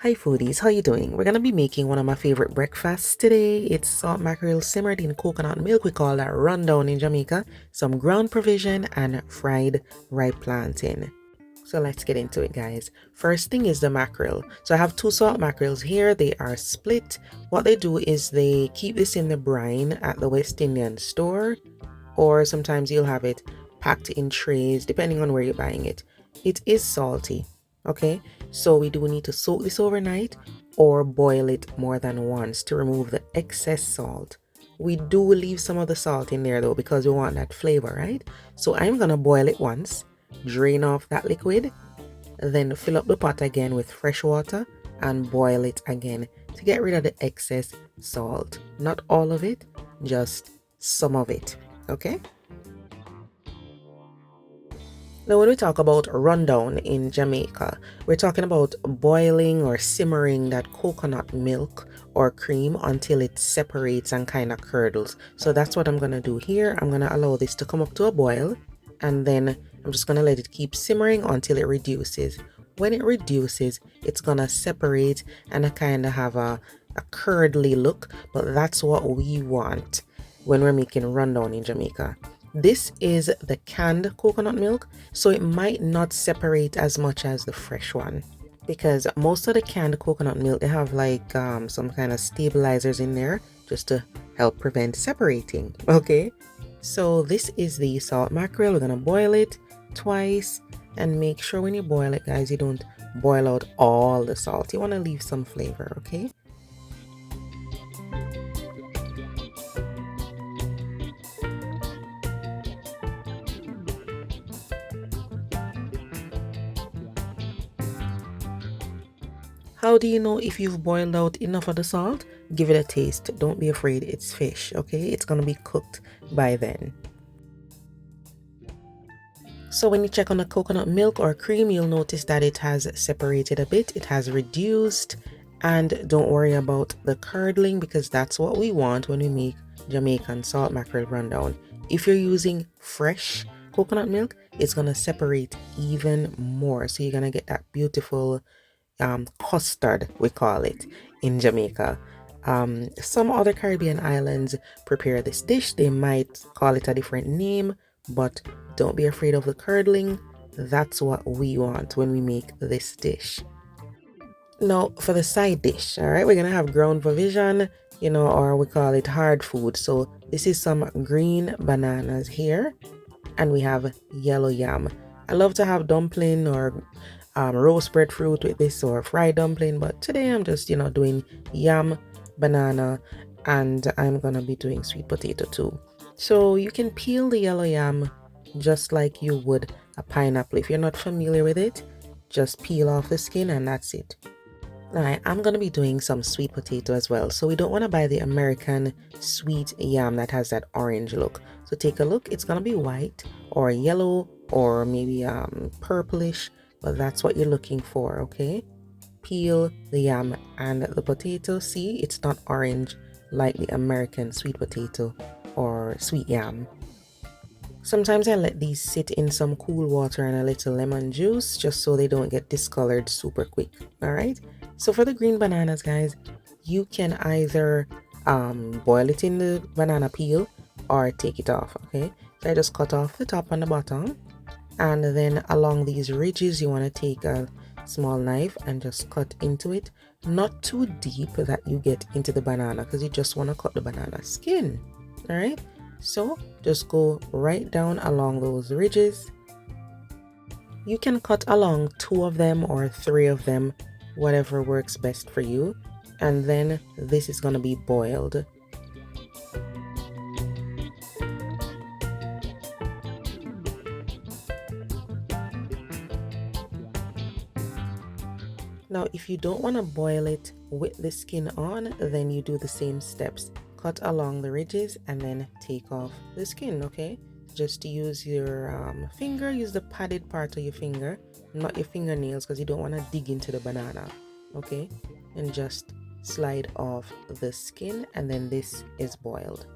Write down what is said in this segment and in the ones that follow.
Hi foodies, how you doing? We're gonna be making one of my favorite breakfasts today. It's salt mackerel simmered in coconut milk. We call that rundown in Jamaica. Some ground provision and fried ripe plantain. So let's get into it, guys. First thing is the mackerel. So I have two salt mackerels here. They are split. What they do is they keep this in the brine at the West Indian store, or sometimes you'll have it packed in trays depending on where you're buying it. It is salty, okay? So we do need to soak this overnight or boil it more than once to remove the excess salt. We do leave some of the salt in there though because we want that flavor, right? So I'm gonna boil it once, drain off that liquid, then fill up the pot again with fresh water and boil it again to get rid of the excess salt. Not all of it, just some of it, okay? Now, when we talk about rundown in Jamaica, we're talking about boiling or simmering that coconut milk or cream until it separates and kind of curdles. So that's what I'm going to do here. I'm going to allow this to come up to a boil, and then I'm just going to let it keep simmering until it reduces. When it reduces, it's going to separate and kind of have a curdly look, but that's what we want when we're making rundown in Jamaica. This is the canned coconut milk, so it might not separate as much as the fresh one because most of the canned coconut milk, they have like some kind of stabilizers in there just to help prevent separating. Okay, so this is the salt mackerel. We're gonna boil it twice, and make sure when you boil it, guys, you don't boil out all the salt. You want to leave some flavor, okay? How do you know if you've boiled out enough of the salt? Give it a taste. Don't be afraid, it's fish, okay? It's gonna be cooked by then. So when you check on the coconut milk or cream, you'll notice that it has separated a bit, it has reduced, and don't worry about the curdling because that's what we want when we make Jamaican salt mackerel rundown. If you're using fresh coconut milk, it's gonna separate even more. So you're gonna get that beautiful custard, we call it in Jamaica. Some other Caribbean islands prepare this dish. They might call it a different name, but don't be afraid of the curdling. That's what we want when we make this dish. Now, for the side dish, all right, we're gonna have ground provision, or we call it hard food. So, this is some green bananas here, and we have yellow yam. I love to have dumpling or roast breadfruit with this or fried dumpling, but today I'm just doing yam, banana, and I'm gonna be doing sweet potato too. So you can peel the yellow yam just like you would a pineapple. If you're not familiar with it, just peel off the skin and that's it. Now I'm gonna be doing some sweet potato as well, so we don't want to buy the American sweet yam that has that orange look. So take a look, it's gonna be white or yellow or maybe purplish, but that's what you're looking for. Okay, peel the yam and the potato. See, it's not orange like the American sweet potato or sweet yam. Sometimes I let these sit in some cool water and a little lemon juice just so they don't get discolored super quick. All right, so for the green bananas, guys, you can either boil it in the banana peel or take it off. Okay, so I just cut off the top and the bottom, and then along these ridges you want to take a small knife and just cut into it, not too deep that you get into the banana because you just want to cut the banana skin. All right, so just go right down along those ridges. You can cut along 2 of them or 3 of them, whatever works best for you, and then this is going to be boiled. Now, if you don't want to boil it with the skin on, then you do the same steps. Cut along the ridges and then take off the skin, okay? Just use your finger, use the padded part of your finger, not your fingernails because you don't want to dig into the banana, okay? And just slide off the skin, and then this is boiled.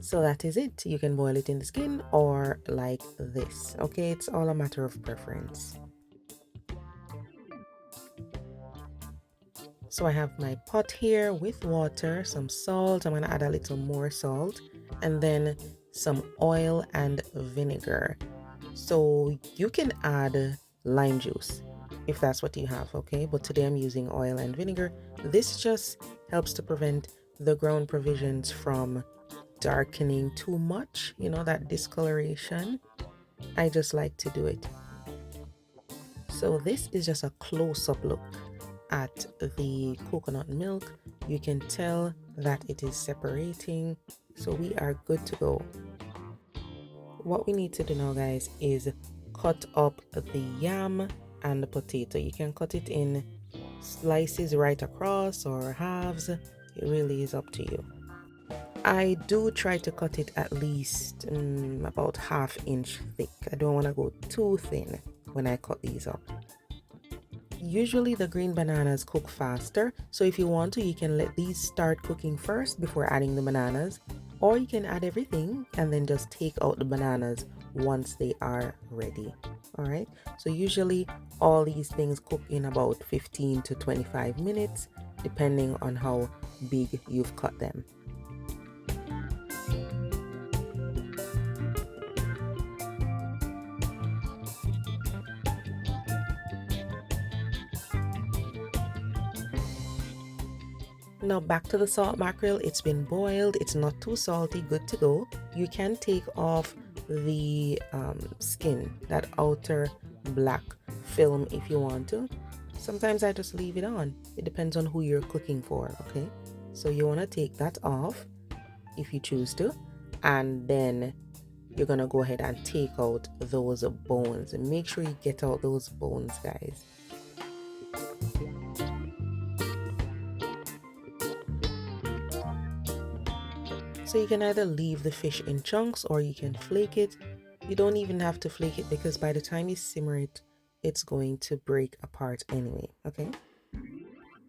So that is it. You can boil it in the skin or like this. Okay, it's all a matter of preference. So I have my pot here with water, some salt. I'm gonna add a little more salt, and then some oil and vinegar. So you can add lime juice if that's what you have, okay? But today I'm using oil and vinegar. This just helps to prevent the ground provisions from darkening too much, you know, that discoloration. I just like to do it. So this is just a close-up look at the coconut milk. You can tell that it is separating, so we are good to go. What we need to do now, guys, is cut up the yam and the potato. You can cut it in slices right across or halves. It really is up to you. I do try to cut it at least about ½ inch thick. I don't want to go too thin when I cut these up. Usually the green bananas cook faster, so if you want to, you can let these start cooking first before adding the bananas, or you can add everything and then just take out the bananas once they are ready. Alright, so usually all these things cook in about 15 to 25 minutes depending on how big you've cut them. Now back to the salt mackerel. It's been boiled, it's not too salty, good to go. You can take off the skin, that outer black film, if you want to. Sometimes I just leave it on. It depends on who you're cooking for, okay? So you want to take that off if you choose to, and then you're gonna go ahead and take out those bones, and make sure you get out those bones, guys. So you can either leave the fish in chunks or you can flake it. You don't even have to flake it because by the time you simmer it, it's going to break apart anyway, okay?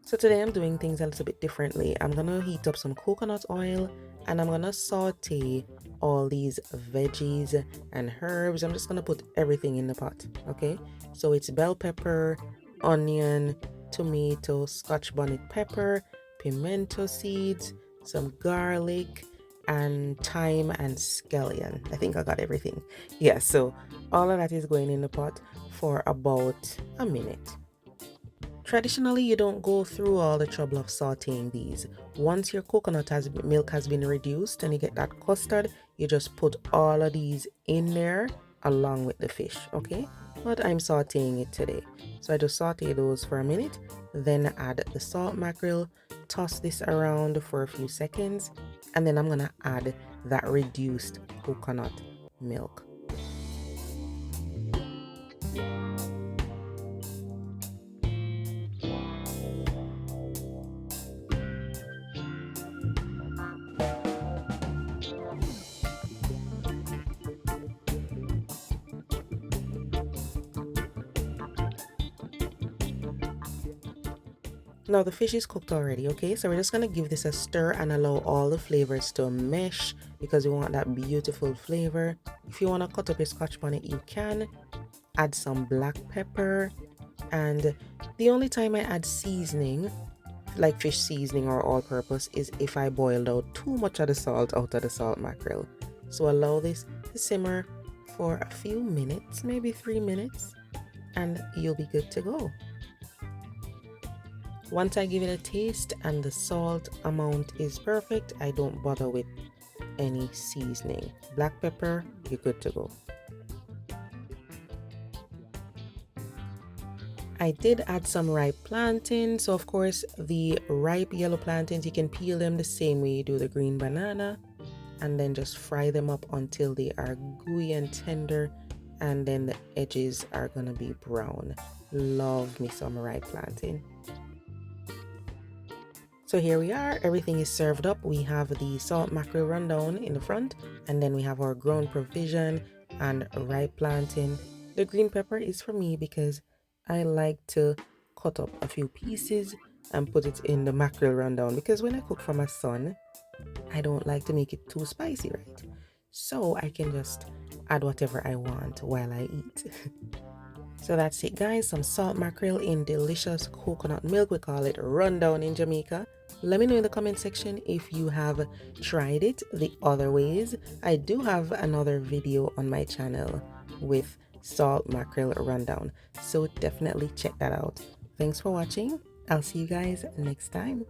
So today I'm doing things a little bit differently. I'm gonna heat up some coconut oil and I'm gonna saute all these veggies and herbs. I'm just gonna put everything in the pot, okay? So it's bell pepper, onion, tomato, scotch bonnet pepper, pimento seeds, some garlic, and thyme and scallion. I think I got everything. Yeah, so all of that is going in the pot for about a minute. Traditionally, you don't go through all the trouble of sauteing these. Once your milk has been reduced and you get that custard, you just put all of these in there along with the fish, okay? But I'm sauteing it today. So I just saute those for a minute, then add the salt mackerel, toss this around for a few seconds, and then I'm gonna add that reduced coconut milk. Now the fish is cooked already, okay? So we're just gonna give this a stir and allow all the flavors to mesh because we want that beautiful flavor. If you wanna cut up your scotch bonnet, you can. Add some black pepper, and the only time I add seasoning, like fish seasoning or all purpose, is if I boiled out too much of the salt out of the salt mackerel. So allow this to simmer for a few minutes, maybe 3 minutes, and you'll be good to go. Once I give it a taste and the salt amount is perfect, I don't bother with any seasoning. Black pepper, you're good to go. I did add some ripe plantain. So of course the ripe yellow plantains, you can peel them the same way you do the green banana and then just fry them up until they are gooey and tender, and then the edges are gonna be brown. Love me some ripe plantain. So here we are, everything is served up. We have the salt mackerel rundown in the front, and then we have our grown provision and ripe plantain. The green pepper is for me because I like to cut up a few pieces and put it in the mackerel rundown, because when I cook for my son, I don't like to make it too spicy, right? So I can just add whatever I want while I eat. So that's it, guys. Some salt mackerel in delicious coconut milk. We call it rundown in Jamaica. Let me know in the comment section if you have tried it the other ways. I do have another video on my channel with salt mackerel rundown, so definitely check that out. Thanks for watching. I'll see you guys next time.